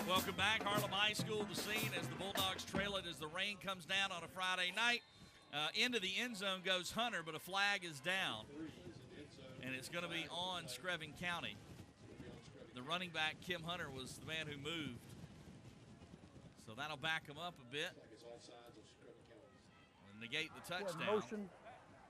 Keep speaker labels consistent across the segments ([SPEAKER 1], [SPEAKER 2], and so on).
[SPEAKER 1] Welcome back. Harlem High School, the scene as the Bulldogs trail it as the rain comes down on a Friday night. Into the end zone goes Hunter, but a flag is down. And it's going to be on Screven County. The running back, Kim Hunter, was the man who moved. So that'll back him up a bit. And negate the touchdown.
[SPEAKER 2] Motion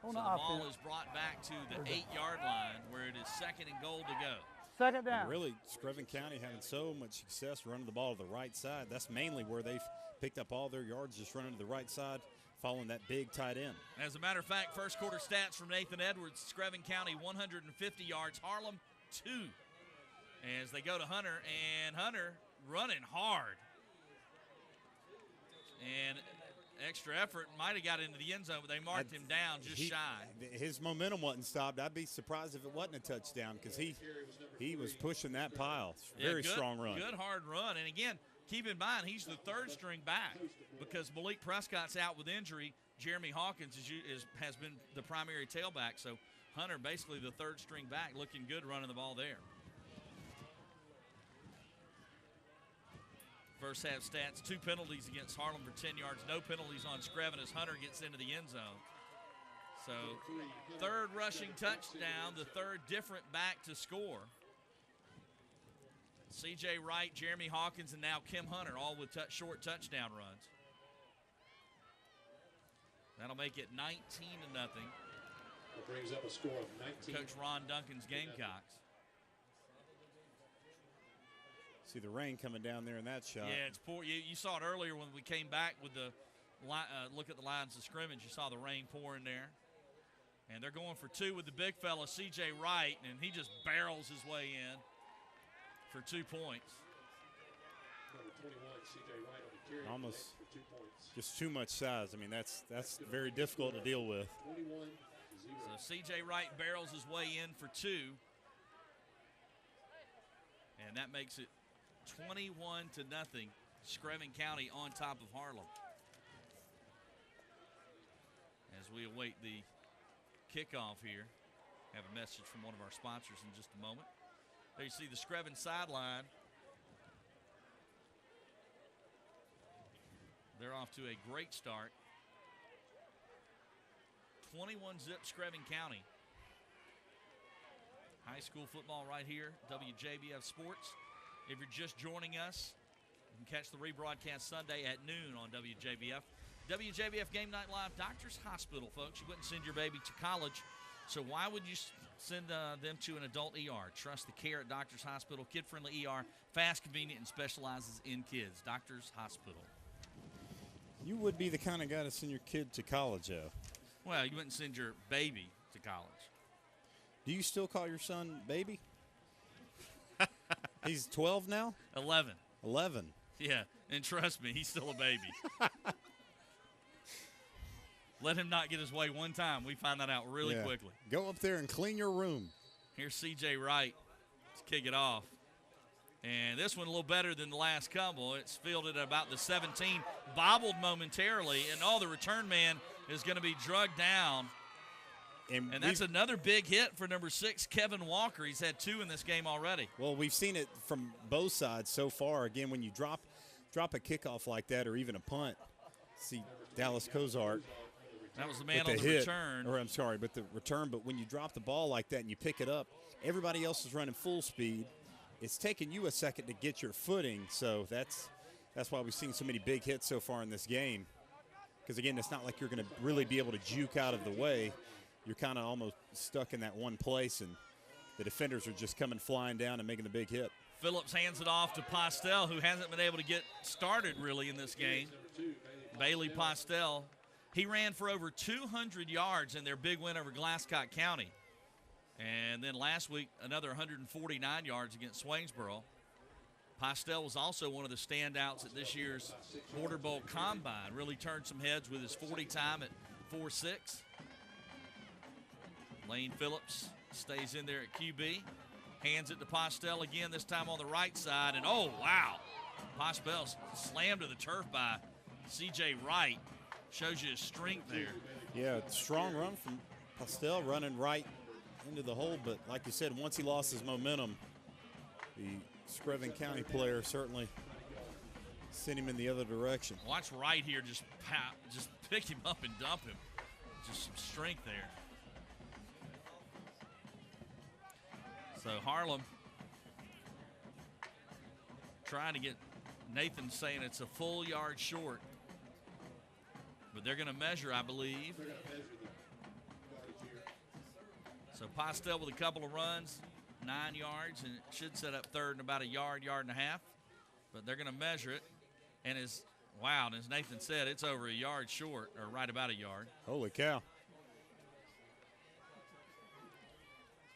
[SPEAKER 1] So
[SPEAKER 2] on
[SPEAKER 1] the
[SPEAKER 2] the
[SPEAKER 1] ball
[SPEAKER 2] offense.
[SPEAKER 1] is brought back to the 8-yard line where it is 2nd and goal to go.
[SPEAKER 2] Second down.
[SPEAKER 3] And really, Screven County having so much success running the ball to the right side. That's mainly where they've picked up all their yards, just running to the right side, following that big tight end.
[SPEAKER 1] As a matter of fact, first quarter stats from Nathan Edwards, Screven County 150 yards, Harlem 2. As they go to Hunter, and Hunter running hard. And extra effort, might have got into the end zone, but they marked him down just shy.
[SPEAKER 3] His momentum wasn't stopped. I'd be surprised if it wasn't a touchdown because he was pushing that pile. Very strong run.
[SPEAKER 1] Good hard run. And again, keep in mind, he's the third string back because Malik Prescott's out with injury. Jeremy Hawkins has been the primary tailback. So Hunter basically the third string back, looking good running the ball there. First half stats, 2 penalties against Harlem for 10 yards, no penalties on Screven as Hunter gets into the end zone. So third rushing touchdown, the third different back to score. C.J. Wright, Jeremy Hawkins, and now Kim Hunter, all with short touchdown runs. That'll make it 19-0.
[SPEAKER 4] It brings up a score of 19.
[SPEAKER 1] Coach Ron Duncan's Gamecocks.
[SPEAKER 3] See the rain coming down there in that shot.
[SPEAKER 1] Yeah, it's poor. You saw it earlier when we came back with the look at the lines of scrimmage. You saw the rain pouring there. And they're going for 2 with the big fella, C.J. Wright, and he just barrels his way in for 2 points.
[SPEAKER 4] Number 21, C.J. Wright on the carry
[SPEAKER 3] Almost
[SPEAKER 4] for 2 points.
[SPEAKER 3] just too much size. I mean, that's very difficult to deal with.
[SPEAKER 4] 21-0.
[SPEAKER 1] So C.J. Wright barrels his way in for 2. And that makes it 21-0. Screven County on top of Harlem. As we await the kickoff here, have a message from one of our sponsors in just a moment. There you see the Screven sideline. They're off to a great start. 21-0 Screven County. High school football right here, WJBF Sports. If you're just joining us, you can catch the rebroadcast Sunday at noon on WJBF. WJBF Game Night Live, Doctors Hospital, folks. You wouldn't send your baby to college, so why would you send them to an adult ER? Trust the care at Doctors Hospital. Kid-friendly ER, fast, convenient, and specializes in kids. Doctors Hospital.
[SPEAKER 3] You would be the kind of guy to send your kid to college, though.
[SPEAKER 1] Well, you wouldn't send your baby to college.
[SPEAKER 3] Do you still call your son baby? He's 12 now?
[SPEAKER 1] 11.
[SPEAKER 3] 11.
[SPEAKER 1] Yeah, and trust me, he's still a baby. Let him not get his way one time. We find that out really quickly.
[SPEAKER 3] Go up there and clean your room.
[SPEAKER 1] Here's C.J. Wright to kick it off. And this one a little better than the last couple. It's fielded at about the 17, bobbled momentarily, and the return man is going to be drugged down. And that's another big hit for number 6, Kevin Walker. He's had 2 in this game already.
[SPEAKER 3] Well, we've seen it from both sides so far. Again, when you drop a kickoff like that or even a punt, see Dallas Cozart.
[SPEAKER 1] That was the man on the return.
[SPEAKER 3] Or I'm sorry, but the return. But when you drop the ball like that and you pick it up, everybody else is running full speed. It's taken you a second to get your footing. So that's why we've seen so many big hits so far in this game. Because, again, it's not like you're going to really be able to juke out of the way. You're kind of almost stuck in that one place, and the defenders are just coming flying down and making the big hit.
[SPEAKER 1] Phillips hands it off to Postel, who hasn't been able to get started really in this game. Bailey Postel. He ran for over 200 yards in their big win over Glasscock County. And then last week, another 149 yards against Swainsboro. Postel was also one of the standouts at this year's Border Bowl Combine. Really turned some heads with his 40 time at 4.6. Lane Phillips stays in there at QB. Hands it to Postel again, this time on the right side. And, oh, wow. Postel slammed to the turf by C.J. Wright. Shows you his strength there.
[SPEAKER 3] Yeah, strong run from Postel running right into the hole. But like you said, once he lost his momentum, the Screven County player certainly Send him in the other direction.
[SPEAKER 1] Watch right here, just pick him up and dump him. Just some strength there. So Harlem trying to get, Nathan saying it's a full yard short. But they're going to measure, I believe.
[SPEAKER 4] They're going to measure the yardage here.
[SPEAKER 1] So Postel with a couple of runs, 9 yards, and it should set up third in about a yard, yard and a half. But they're going to measure it. And as Nathan said, it's over a yard short, or right about a yard.
[SPEAKER 3] Holy cow.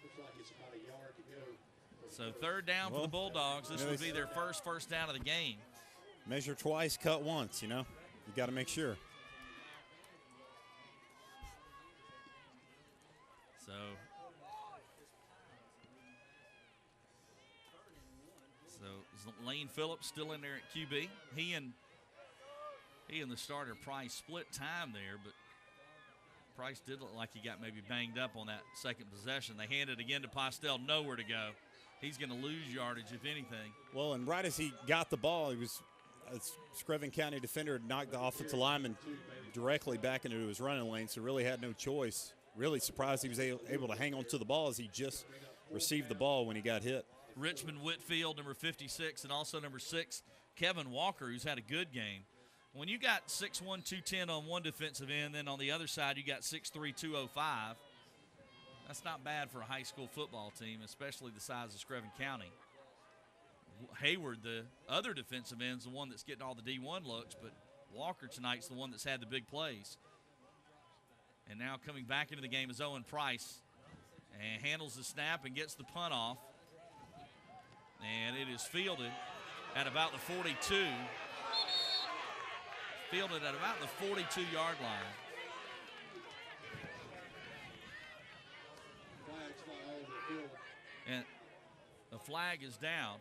[SPEAKER 4] Looks like it's about a yard to go.
[SPEAKER 1] So third down for the Bulldogs. This would be their first down of the game.
[SPEAKER 3] Measure twice, cut once, you know. You got to make sure. So Lane Phillips still in there at QB. He and the starter Price split time there, but Price did look like he got maybe banged up on that second possession. They hand it again to Postel, nowhere to go. He's going to lose yardage, if anything. Well, and right as he got the ball, he was a Screven County defender had knocked the offensive lineman directly back into his running lane, so really had no choice. Really surprised he was able to hang on to the ball as he just received the ball when he got hit.
[SPEAKER 1] Richmond Whitfield, number 56, and also number 6, Kevin Walker, who's had a good game. When you got 6'1", 210 on one defensive end, then on the other side you got 6'3", 205, that's not bad for a high school football team, especially the size of Screven County. Hayward, the other defensive end, is the one that's getting all the D1 looks, but Walker tonight's the one that's had the big plays. And now coming back into the game is Owen Price, and handles the snap and gets the punt off. And it is fielded at about the 42. Fielded at about the 42-yard line.
[SPEAKER 4] Flags fly all over the field.
[SPEAKER 1] And the flag is down.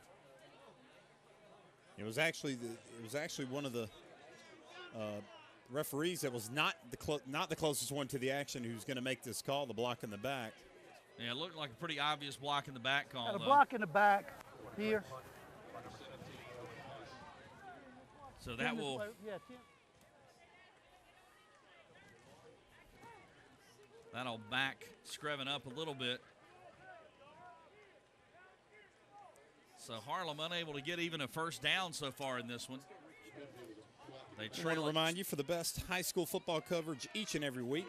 [SPEAKER 3] It was actually one of the referees that was not the closest one to the action who's going to make this call, the block in the back.
[SPEAKER 1] Yeah, it looked like a pretty obvious block in the back call.
[SPEAKER 2] Got a block in the back here.
[SPEAKER 1] So that will that'll back Screven up a little bit. So Harlem unable to get even a first down so far in this one. They
[SPEAKER 3] I want to remind you, for the best high school football coverage each and every week,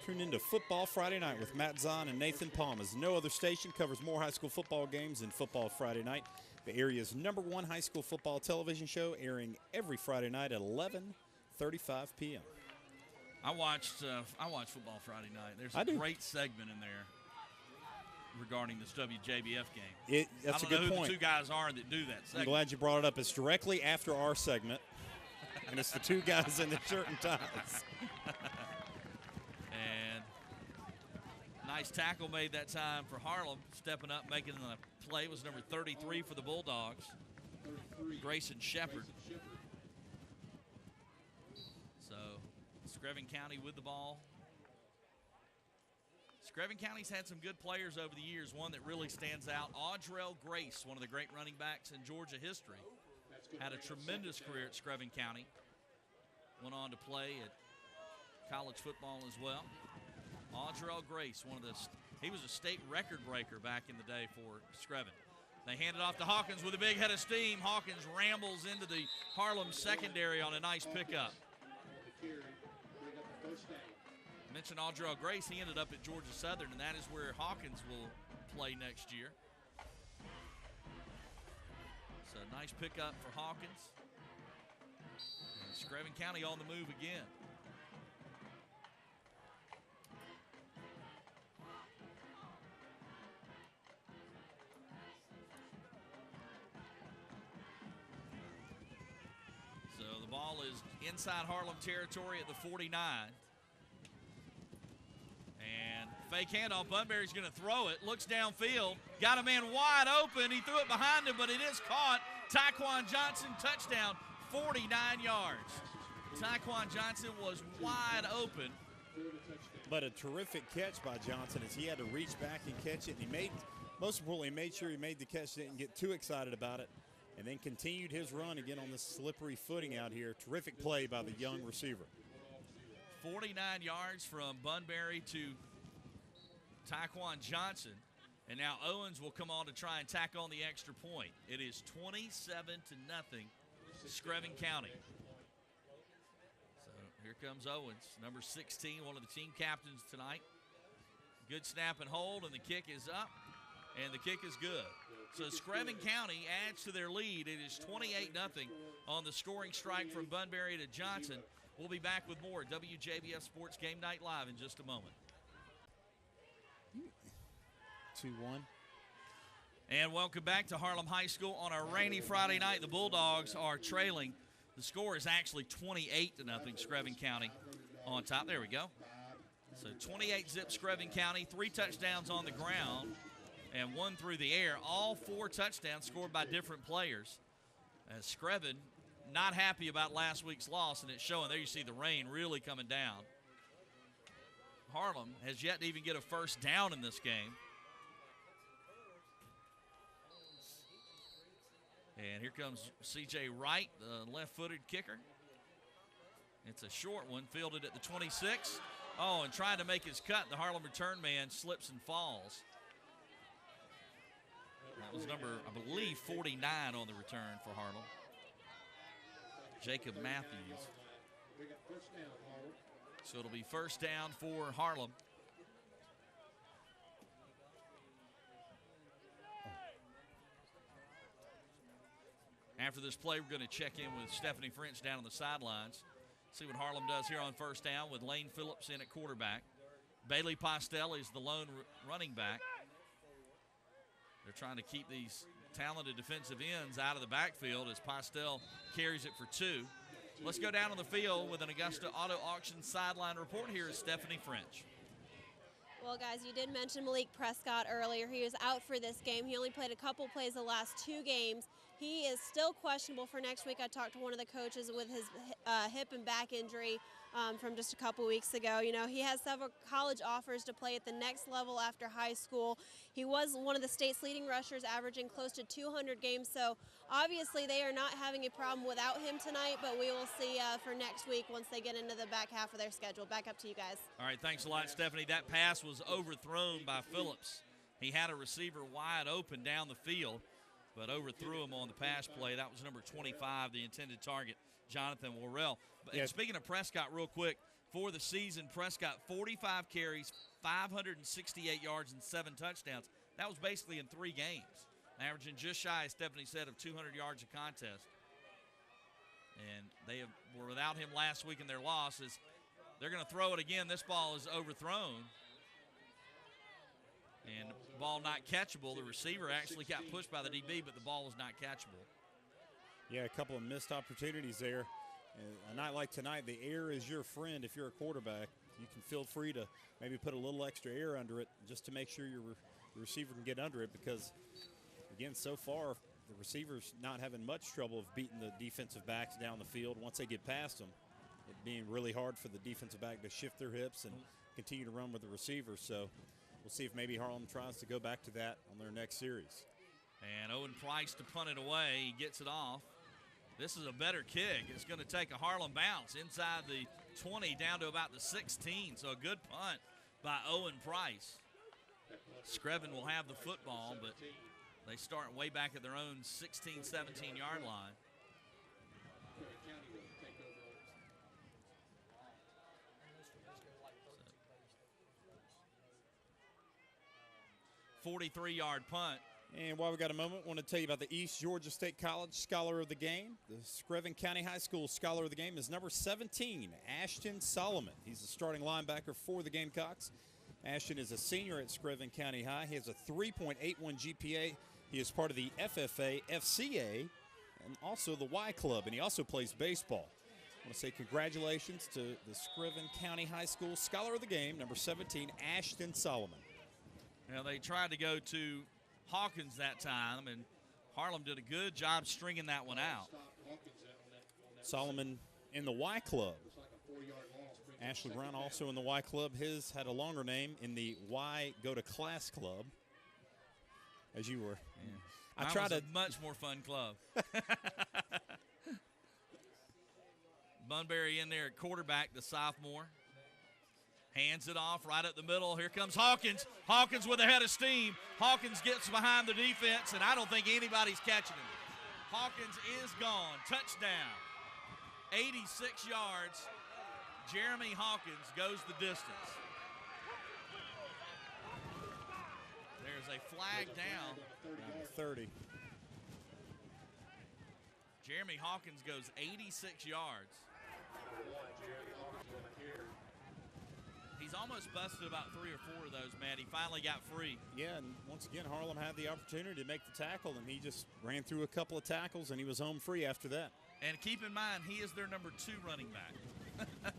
[SPEAKER 3] tune into Football Friday Night with Matt Zahn and Nathan Palmas. No other station covers more high school football games than Football Friday Night, the area's #1 high school football television show, airing every Friday night at 11:35 p.m.
[SPEAKER 1] I watch Football Friday Night. There's a great segment in there regarding this WJBF game.
[SPEAKER 3] That's a good
[SPEAKER 1] I don't know who
[SPEAKER 3] point.
[SPEAKER 1] the two guys are that do that segment.
[SPEAKER 3] I'm glad you brought it up. It's directly after our segment, and it's the two guys in the shirt and ties.
[SPEAKER 1] And nice tackle made that time for Harlem. Stepping up, making the play was number 33 for the Bulldogs, Grayson Shepard. So Screven County with the ball. Screven County's had some good players over the years. One that really stands out, Audrell Grace, one of the great running backs in Georgia history. Had a tremendous career at Screven County. Went on to play at college football as well. Audrell Grace, he was a state record breaker back in the day for Screven. They hand it off to Hawkins with a big head of steam. Hawkins rambles into the Harlem secondary on a nice pickup. Mentioned Audrell Grace, he ended up at Georgia Southern, and that is where Hawkins will play next year. So nice pickup for Hawkins. And Screven County on the move again. So the ball is inside Harlem territory at the 49. And fake handoff. Bunbury's going to throw it. Looks downfield. Got a man wide open. He threw it behind him, but it is caught. Tyquan Johnson, touchdown, 49 yards. Tyquan Johnson was wide open.
[SPEAKER 3] But a terrific catch by Johnson, as he had to reach back and catch it. And most importantly, he made sure he made the catch, didn't get too excited about it. and then continued his run again on this slippery footing out here. Terrific play by the young receiver.
[SPEAKER 1] 49 yards from Bunbury to Taquan Johnson. And now Owens will come on to try and tack on the extra point. It is 27-0, Screven County. So here comes Owens, number 16, one of the team captains tonight. Good snap and hold, and the kick is up, and the kick is good. So Screven County adds to their lead. It is 28-0 on the scoring strike from Bunbury to Johnson. We'll be back with more WJBF Sports Game Night Live in just a moment.
[SPEAKER 3] 2-1.
[SPEAKER 1] And welcome back to Harlem High School on a rainy Friday night. The Bulldogs are trailing. The score is actually 28-0, Screven County on top. There we go. So 28-zip Screven County, 3 touchdowns on the ground and 1 through the air. All 4 touchdowns scored by different players. As Screven not happy about last week's loss, and it's showing. There you see the rain really coming down. Harlem has yet to even get a first down in this game. And here comes C.J. Wright, the left-footed kicker. It's a short one, fielded at the 26. Oh, and trying to make his cut, the Harlem return man slips and falls. That was number, I believe, 49 on the return for Harlem. Jacob Matthews. So it'll be first down for Harlem. After this play, we're going to check in with Stephanie French down on the sidelines. See what Harlem does here on first down with Lane Phillips in at quarterback. Bailey Postel is the lone running back. They're trying to keep these talented defensive ends out of the backfield as Postel carries it for 2. Let's go down on the field with an Augusta Auto Auction sideline report. Here is Stephanie French.
[SPEAKER 5] Well, guys, you did mention Malik Prescott earlier. He was out for this game. He only played a couple plays the last 2 games. He is still questionable for next week. I talked to one of the coaches with his hip and back injury from just a couple weeks ago. You know, he has several college offers to play at the next level after high school. He was one of the state's leading rushers, averaging close to 200 games. So obviously they are not having a problem without him tonight, but we will see for next week once they get into the back half of their schedule. Back up to you guys.
[SPEAKER 1] All right, thanks a lot, Stephanie. That pass was overthrown by Phillips. He had a receiver wide open down the field, but overthrew him on the pass play. That was number 25, the intended target, Jonathan Worrell. And speaking of Prescott real quick, for the season, Prescott 45 carries, 568 yards, and 7 touchdowns. That was basically in 3 games, averaging just shy, as Stephanie said, of 200 yards a contest. And they were without him last week in their losses. They're going to throw it again. This ball is overthrown. And the ball not catchable. The receiver actually got pushed by the DB, but the ball was not catchable.
[SPEAKER 3] Yeah, a couple of missed opportunities there. A night like tonight, the air is your friend if you're a quarterback. You can feel free to maybe put a little extra air under it just to make sure your receiver can get under it because, again, so far, the receiver's not having much trouble of beating the defensive backs down the field once they get past them. It being really hard for the defensive back to shift their hips and continue to run with the receiver. So we'll see if maybe Harlem tries to go back to that on their next series.
[SPEAKER 1] And Owen Price to punt it away. He gets it off. This is a better kick. It's going to take a Harlem bounce inside the 20 down to about the 16. So a good punt by Owen Price. Screven will have the football, but they start way back at their own 16, 17-yard line. 43-yard punt.
[SPEAKER 3] And while we got a moment, I want to tell you about the East Georgia State College Scholar of the Game. The Screven County High School Scholar of the Game is number 17, Ashton Solomon. He's the starting linebacker for the Gamecocks. Ashton is a senior at Screven County High. He has a 3.81 GPA. He is part of the FFA, FCA, and also the Y Club, and he also plays baseball. I want to say congratulations to the Screven County High School Scholar of the Game, number 17, Ashton Solomon.
[SPEAKER 1] Now, they tried to go to Hawkins that time, and Harlem did a good job stringing that one out.
[SPEAKER 3] Solomon in the Y Club. Ashley Brown also in the Y Club. His had a longer name in the Y Go to Class Club. as you were.
[SPEAKER 1] Yeah.
[SPEAKER 3] I
[SPEAKER 1] Mine
[SPEAKER 3] try
[SPEAKER 1] was
[SPEAKER 3] to
[SPEAKER 1] a much more fun club. Bunbury in there at quarterback, the sophomore. Hands it off right up the middle. Here comes Hawkins. Hawkins with a head of steam. Hawkins gets behind the defense, and I don't think anybody's catching him. Hawkins is gone. Touchdown. 86 yards. Jeremy Hawkins goes the distance. There's a flag down.
[SPEAKER 3] 30.
[SPEAKER 1] Jeremy Hawkins goes 86 yards. He's almost busted about 3 or 4 of those, Matt. He finally got free.
[SPEAKER 3] Yeah, and once again, Harlem had the opportunity to make the tackle, and he just ran through a couple of tackles, and he was home free after that.
[SPEAKER 1] And keep in mind, he is their number 2 running back.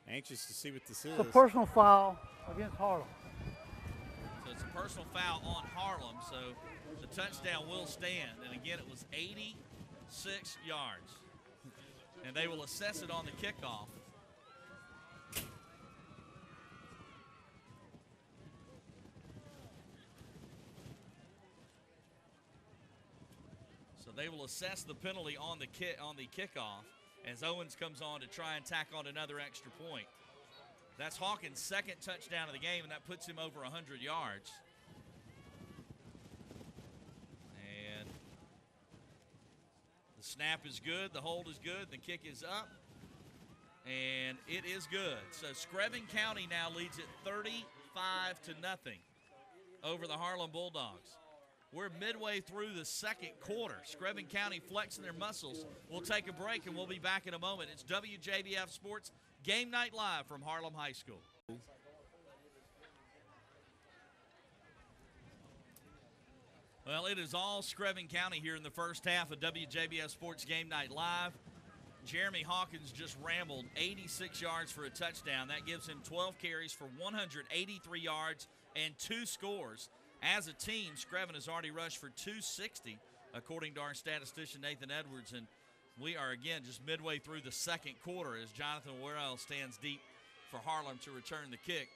[SPEAKER 3] Anxious to see what this is.
[SPEAKER 2] It's a personal foul against Harlem.
[SPEAKER 1] So it's a personal foul on Harlem, so the touchdown will stand. And again, it was 86 yards. And they will assess it on the kickoff. So they will assess the penalty on the kickoff as Owens comes on to try and tack on another extra point. That's Hawkins' second touchdown of the game, and that puts him over 100 yards. And the snap is good, the hold is good, the kick is up, and it is good. So Screven County now leads it 35-0 over the Harlem Bulldogs. We're midway through the second quarter. Screven County flexing their muscles. We'll take a break, and we'll be back in a moment. It's WJBF Sports Game Night Live from Harlem High School. Well, it is all Screven County here in the first half of WJBF Sports Game Night Live. Jeremy Hawkins just rambled 86 yards for a touchdown. That gives him 12 carries for 183 yards and 2 scores. As a team, Screven has already rushed for 260, according to our statistician Nathan Edwards. And we are, again, just midway through the second quarter as Jonathan Worrell stands deep for Harlem to return the kick.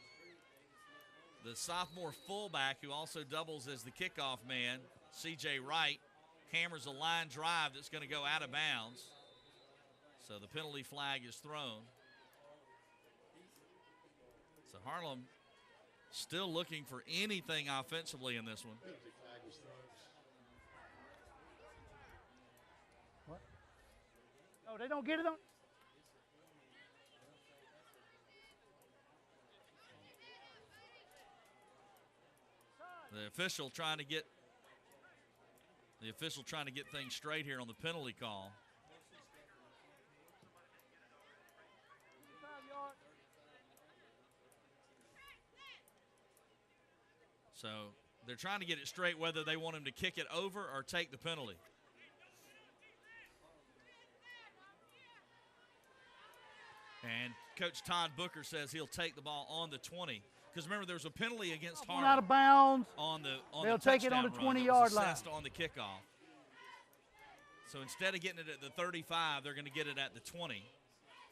[SPEAKER 1] The sophomore fullback, who also doubles as the kickoff man, C.J. Wright, hammers a line drive that's going to go out of bounds. So the penalty flag is thrown. So Harlem still looking for anything offensively in this one.
[SPEAKER 2] What? No, they don't get it on.
[SPEAKER 1] The official trying to get things straight here on the penalty call. So they're trying to get it straight whether they want him to kick it over or take the penalty. And Coach Todd Booker says he'll take the ball on the 20. Because remember, there was a penalty against Harlem
[SPEAKER 2] out of bounds.
[SPEAKER 1] They'll
[SPEAKER 2] take it on the 20-yard line.
[SPEAKER 1] Assessed on the kickoff. So instead of getting it at the 35, they're going to get it at the 20.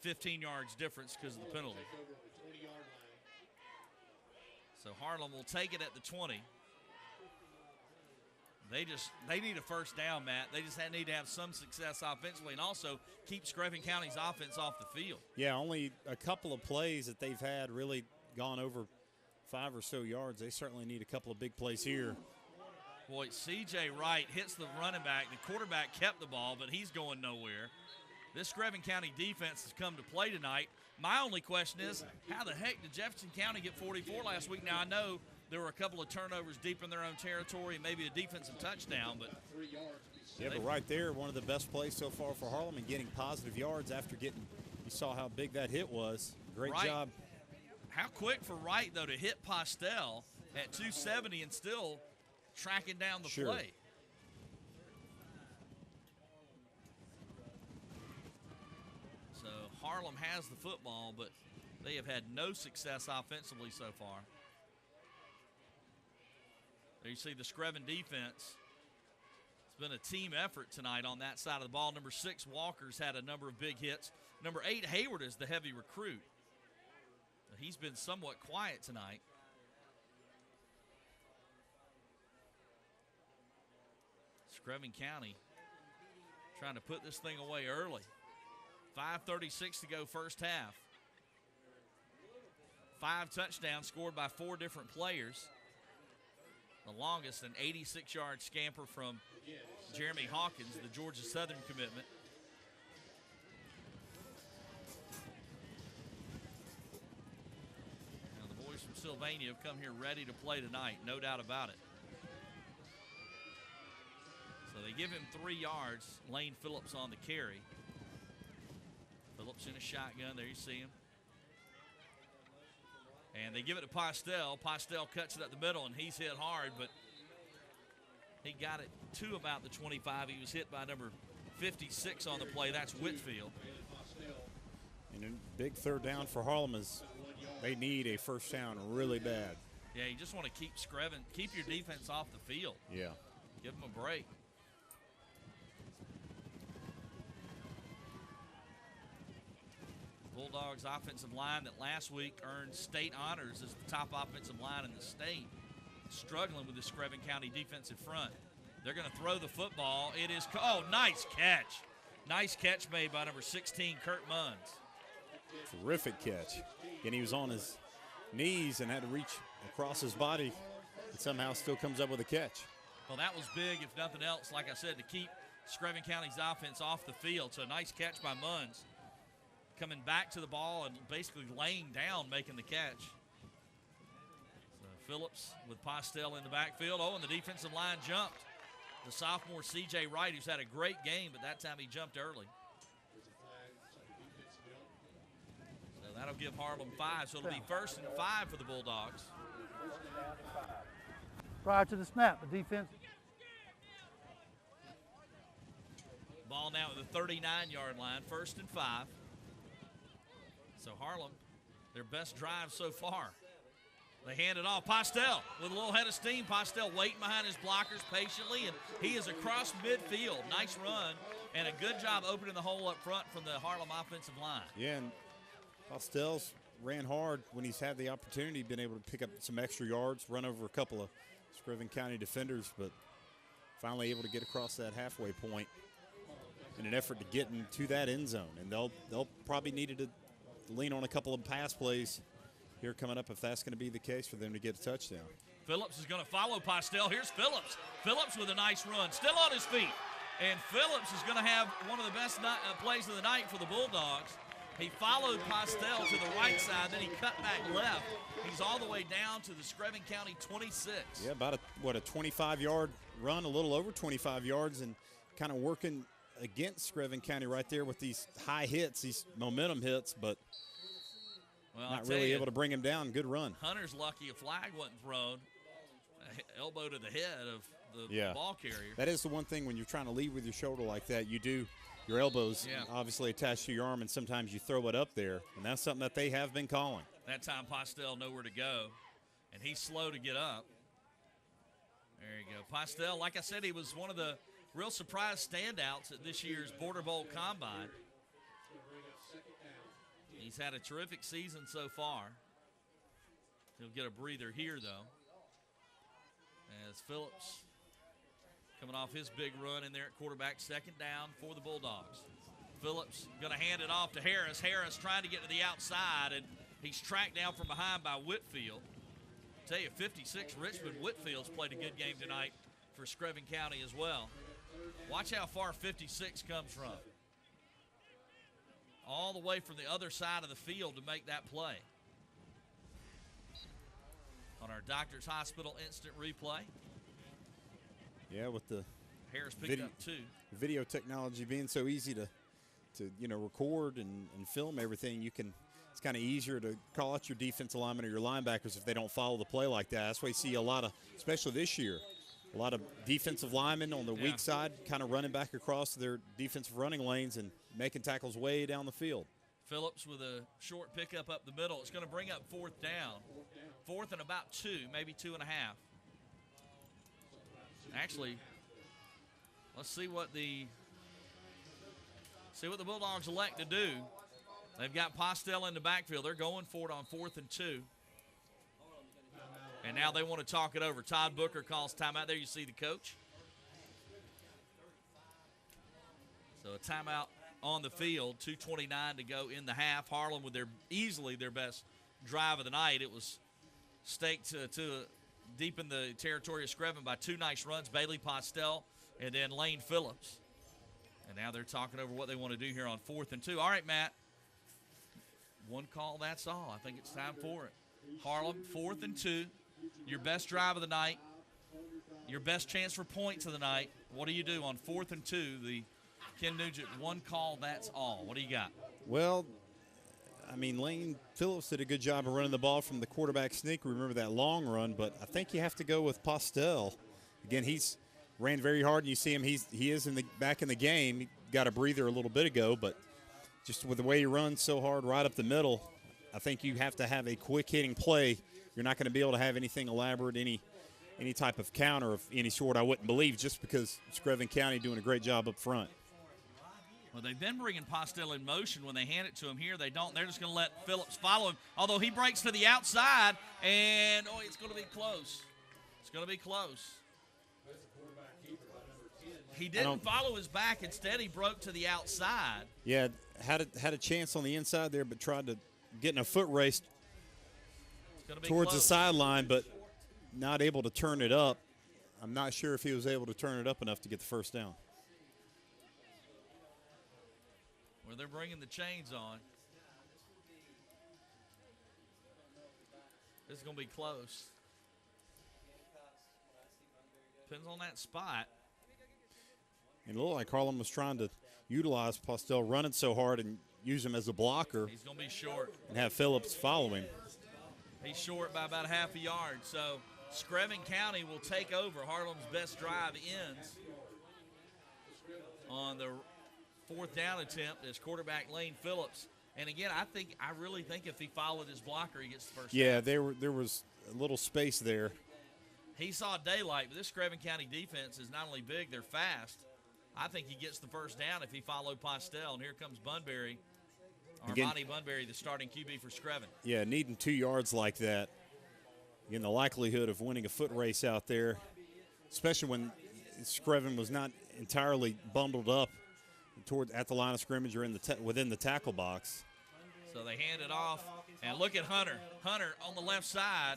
[SPEAKER 1] 15 yards difference because of the penalty. So Harlem will take it at the 20. They need a first down, Matt. They just need to have some success offensively and also keep Screven County's offense off the field.
[SPEAKER 3] Yeah, only a couple of plays that they've had really gone over 5 or so yards. They certainly need a couple of big plays here.
[SPEAKER 1] Boy, C.J. Wright hits the running back. The quarterback kept the ball, but he's going nowhere. This Screven County defense has come to play tonight. My only question is, how the heck did Jefferson County get 44 last week? Now, I know there were a couple of turnovers deep in their own territory and maybe a defensive touchdown, but
[SPEAKER 3] yeah, but right there, one of the best plays so far for Harlem and getting positive yards after getting, you saw how big that hit was. Great job.
[SPEAKER 1] How quick for Wright, though, to hit Postel at 270 and still tracking down the play. So Harlem has the football, but they have had no success offensively so far. There you see the Screven defense. It's been a team effort tonight on that side of the ball. Number 6, Walker's had a number of big hits. Number 8, Hayward is the heavy recruit. He's been somewhat quiet tonight. Screven County trying to put this thing away early. 5:36 to go first half. 5 touchdowns scored by 4 different players. The longest, an 86-yard scamper from Jeremy Hawkins, the Georgia Southern commitment. Now the boys from Sylvania have come here ready to play tonight, no doubt about it. So they give him 3 yards. Lane Phillips on the carry. Phillips in a shotgun. There you see him. And they give it to Postel. Postel cuts it up the middle, and he's hit hard, but he got it to about the 25. He was hit by number 56 on the play. That's Whitfield.
[SPEAKER 3] And a big third down for Harlem is they need a first down really bad.
[SPEAKER 1] Yeah, you just want to keep Screven, keep your defense off the field.
[SPEAKER 3] Yeah.
[SPEAKER 1] Give them a break. Bulldogs offensive line that last week earned state honors as the top offensive line in the state, struggling with the Screven County defensive front. They're going to throw the football. It is, oh, nice catch. Nice catch made by number 16, Kurt Munns.
[SPEAKER 3] Terrific catch. And he was on his knees and had to reach across his body, and somehow still comes up with a catch.
[SPEAKER 1] Well, that was big, if nothing else, like I said, to keep Screven County's offense off the field. So a nice catch by Munns, coming back to the ball and basically laying down, making the catch. So Phillips with Postel in the backfield. Oh, and the defensive line jumped. The sophomore C.J. Wright, who's had a great game, but that time he jumped early. So that'll give Harlem 5. So it'll be 1st and 5 for the Bulldogs.
[SPEAKER 2] Prior to the snap, the defense.
[SPEAKER 1] Ball now at the 39-yard line, 1st and 5. So Harlem, their best drive so far. They hand it off. Postel with a little head of steam. Postel waiting behind his blockers patiently, and he is across midfield. Nice run, and a good job opening the hole up front from the Harlem offensive line.
[SPEAKER 3] Yeah, and Postel's ran hard when he's had the opportunity, been able to pick up some extra yards, run over a couple of Screven County defenders, but finally able to get across that halfway point in an effort to get into that end zone. And they'll probably need to lean on a couple of pass plays here coming up if that's going to be the case for them to get a touchdown.
[SPEAKER 1] Phillips is going to follow Postel. Here's Phillips. Phillips with a nice run, still on his feet. And Phillips is going to have one of the best plays of the night for the Bulldogs. He followed Postel to the right side, then he cut back left. He's all the way down to the Screven County 26.
[SPEAKER 3] Yeah, about a 25-yard run, a little over 25 yards, and kind of working against Screven County right there with these high hits, these momentum hits, but not really able to bring him down. Good run.
[SPEAKER 1] Hunter's lucky a flag wasn't thrown. Elbow to the head of the ball carrier.
[SPEAKER 3] That is the one thing when you're trying to lead with your shoulder like that, you do your elbows obviously attached to your arm, and sometimes you throw it up there, and that's something that they have been calling.
[SPEAKER 1] That time Postel nowhere to go, and he's slow to get up. There you go. Postel, like I said, he was one of the real surprise standouts at this year's Border Bowl Combine. He's had a terrific season so far. He'll get a breather here, though, as Phillips coming off his big run in there at quarterback, 2nd down for the Bulldogs. Phillips going to hand it off to Harris. Harris trying to get to the outside, and he's tracked down from behind by Whitfield. I tell you, 56, Richmond Whitfield's played a good game tonight for Screven County as well. Watch how far 56 comes from. All the way from the other side of the field to make that play. On our Doctors Hospital instant replay.
[SPEAKER 3] Yeah, with the
[SPEAKER 1] Harris picked up 2.
[SPEAKER 3] Video technology being so easy to record and film everything, it's kind of easier to call out your defensive linemen or your linebackers if they don't follow the play like that. That's why you see a lot of, especially this year, a lot of defensive linemen on the weak side kind of running back across their defensive running lanes and making tackles way down the field.
[SPEAKER 1] Phillips with a short pickup up the middle. It's going to bring up 4th down. 4th and about 2, maybe 2.5. Actually, let's see what the Bulldogs elect to do. They've got Postel in the backfield. They're going for it on 4th and 2. And now they want to talk it over. Todd Booker calls timeout. There you see the coach. So a timeout on the field, 2:29 to go in the half. Harlem with easily their best drive of the night. It was staked to deep in the territory of Screven by two nice runs, Bailey Postel and then Lane Phillips. And now they're talking over what they want to do here on 4th and 2. All right, Matt. One call, that's all. I think it's time for it. Harlem, 4th and 2. Your best drive of the night. Your best chance for points of the night. What do you do on 4th and 2? The Ken Nugent, one call, that's all. What do you got?
[SPEAKER 3] Well, I mean, Lane Phillips did a good job of running the ball from the quarterback sneak. Remember that long run, but I think you have to go with Postel. Again, he's ran very hard, and you see him. He is back in the game. He got a breather a little bit ago, but just with the way he runs so hard right up the middle, I think you have to have a quick hitting play. You're not going to be able to have anything elaborate, any type of counter of any sort, I wouldn't believe, just because Screven County doing a great job up front.
[SPEAKER 1] Well, they've been bringing Postel in motion. When they hand it to him here, they don't. They're just going to let Phillips follow him, although he breaks to the outside, and, it's going to be close. It's going to be close. He didn't follow his back. Instead, he broke to the outside.
[SPEAKER 3] Yeah, had a chance on the inside there, but tried to get in a foot race towards the sideline, but not able to turn it up. I'm not sure if he was able to turn it up enough to get the first down.
[SPEAKER 1] Where they're bringing the chains on. This is going to be close. Depends on that spot.
[SPEAKER 3] And it looked like Harlem was trying to utilize Postel running so hard and use him as a blocker.
[SPEAKER 1] He's going to be short.
[SPEAKER 3] And have Phillips follow him.
[SPEAKER 1] He's short by about half a yard. So Screven County will take over. Harlem's best drive ends on the 4th down attempt as quarterback Lane Phillips. And again, I really think if he followed his blocker, he gets the first down.
[SPEAKER 3] There was a little space there.
[SPEAKER 1] He saw daylight, but this Screven County defense is not only big, they're fast. I think he gets the first down if he followed Postel. And here comes Bunbury, Armani Bunbury, the starting QB for Screven.
[SPEAKER 3] Yeah, needing 2 yards like that. Again, the likelihood of winning a foot race out there, especially when Screven was not entirely bundled up at the line of scrimmage or within the tackle box.
[SPEAKER 1] So they hand it off, and look at Hunter. Hunter on the left side.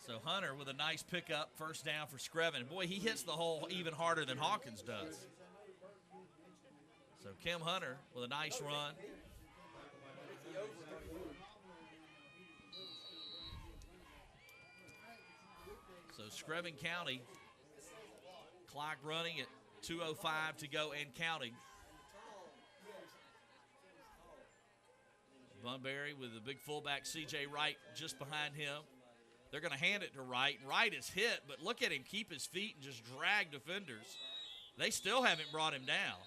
[SPEAKER 1] So Hunter with a nice pickup, first down for Screven. Boy, he hits the hole even harder than Hawkins does. So Kim Hunter with a nice run. So Screven County, clock running at 2:05 to go and counting. Bunbury with the big fullback C.J. Wright just behind him. They're going to hand it to Wright. Wright is hit, but look at him keep his feet and just drag defenders. They still haven't brought him down.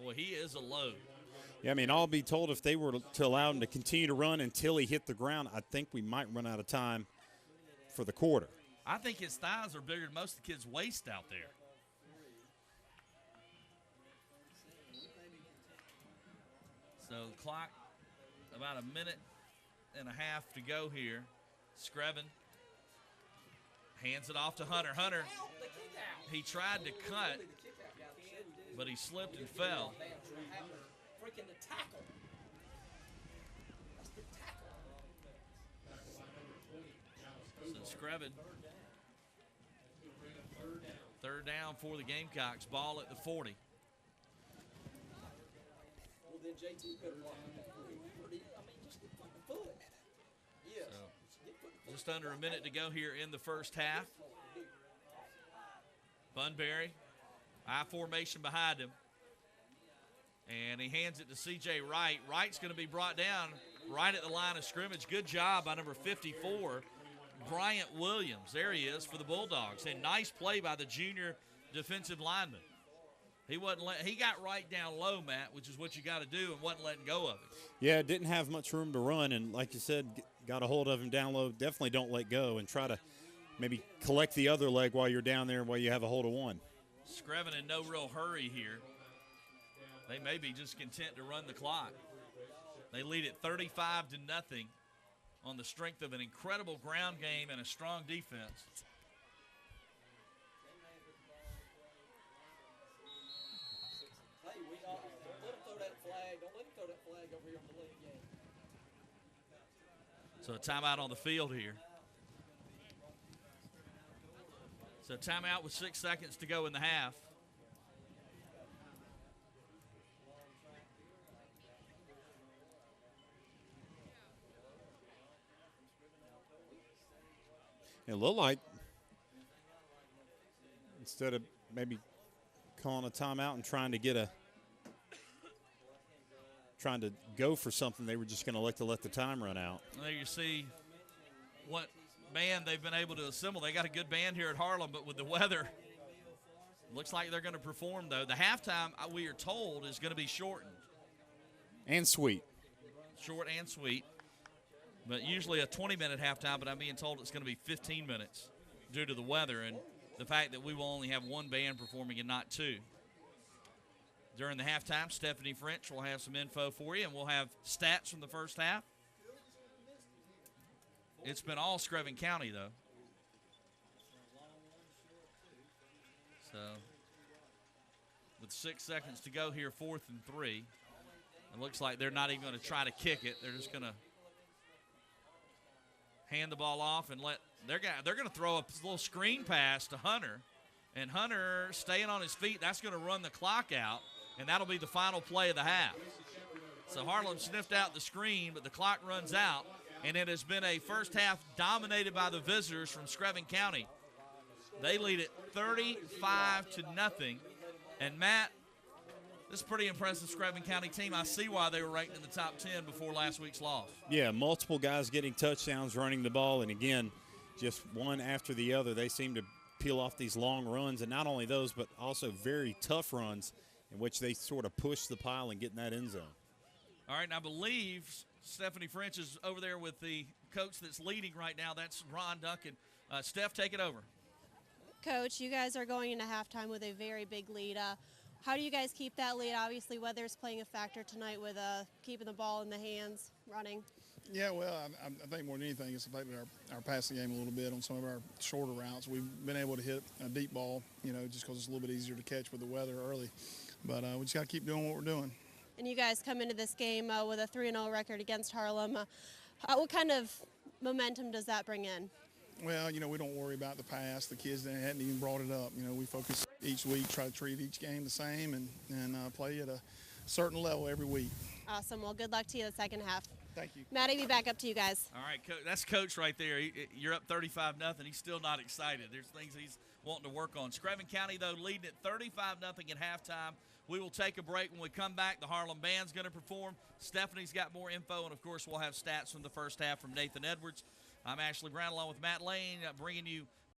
[SPEAKER 1] Boy, he is a load.
[SPEAKER 3] Yeah, I mean, I'll be told if they were to allow him to continue to run until he hit the ground, I think we might run out of time for the quarter.
[SPEAKER 1] I think his thighs are bigger than most of the kids' waist out there. So the clock, about a minute and a half to go here. Screven hands it off to Hunter. Hunter, he tried to cut, but he slipped and fell. So Screven, third down for the Gamecocks. Ball at the 40. Just under a minute to go here in the first half. Bunbury, I formation behind him. And he hands it to C.J. Wright. Wright's going to be brought down right at the line of scrimmage. Good job by number 54, Bryant Williams. There he is for the Bulldogs. And nice play by the junior defensive lineman. He got right down low, Matt, which is what you got to do, and wasn't letting go of it.
[SPEAKER 3] Yeah, didn't have much room to run, and like you said, got a hold of him down low. Definitely don't let go and try to maybe collect the other leg while you're down there while you have a hold of one.
[SPEAKER 1] Screven in no real hurry here. They may be just content to run the clock. They lead it 35-0 on the strength of an incredible ground game and a strong defense. So a timeout on the field here. So timeout with 6 seconds to go in the half.
[SPEAKER 3] It looked like instead of maybe calling a timeout and trying to go for something, they were just going to let the time run out.
[SPEAKER 1] There you see what band they've been able to assemble. They got a good band here at Harlem, but with the weather, looks like they're going to perform, though. The halftime, we are told, is going to be shortened.
[SPEAKER 3] And sweet.
[SPEAKER 1] Short and sweet. But usually a 20-minute halftime, but I'm being told it's going to be 15 minutes due to the weather and the fact that we will only have one band performing and not two. During the halftime, Stephanie French will have some info for you, and we'll have stats from the first half. It's been all Screven County, though. So, with 6 seconds to go here, 4th and 3, it looks like they're not even going to try to kick it. They're just going to hand the ball off and they're going to throw a little screen pass to Hunter, and Hunter staying on his feet, that's going to run the clock out, and that'll be the final play of the half. So Harlem sniffed out the screen, but the clock runs out, and it has been a first half dominated by the visitors from Screven County. They lead it 35-0, and Matt, this is a pretty impressive Screven County team. I see why they were ranked in the top 10 before last week's loss.
[SPEAKER 3] Yeah, multiple guys getting touchdowns, running the ball, and again, just one after the other. They seem to peel off these long runs, and not only those, but also very tough runs in which they sort of push the pile and get in that end zone.
[SPEAKER 1] All right, and I believe Stephanie French is over there with the coach that's leading right now. That's Ron Duncan. Steph, take it over.
[SPEAKER 5] Coach, you guys are going into halftime with a very big lead. How do you guys keep that lead? Obviously, weather's playing a factor tonight with keeping the ball in the hands, running.
[SPEAKER 6] Yeah, well, I think more than anything, it's affected our passing game a little bit on some of our shorter routes. We've been able to hit a deep ball, just because it's a little bit easier to catch with the weather early. But we just got to keep doing what we're doing.
[SPEAKER 5] And you guys come into this game with a 3-0 record against Harlem. What kind of momentum does that bring in?
[SPEAKER 6] Well, we don't worry about the past. The kids that hadn't even brought it up. We focus each week, try to treat each game the same and play at a certain level every week.
[SPEAKER 5] Awesome. Well, good luck to you in the second half.
[SPEAKER 6] Thank you.
[SPEAKER 5] Maddie, be back up to you guys.
[SPEAKER 1] All right, that's Coach right there. You're up 35-0. He's still not excited. There's things he's wanting to work on. Screven County, though, leading at 35-0 at halftime. We will take a break. When we come back, the Harlem Band's going to perform. Stephanie's got more info, and, of course, we'll have stats from the first half from Nathan Edwards. I'm Ashley Brown along with Matt Lane, bringing you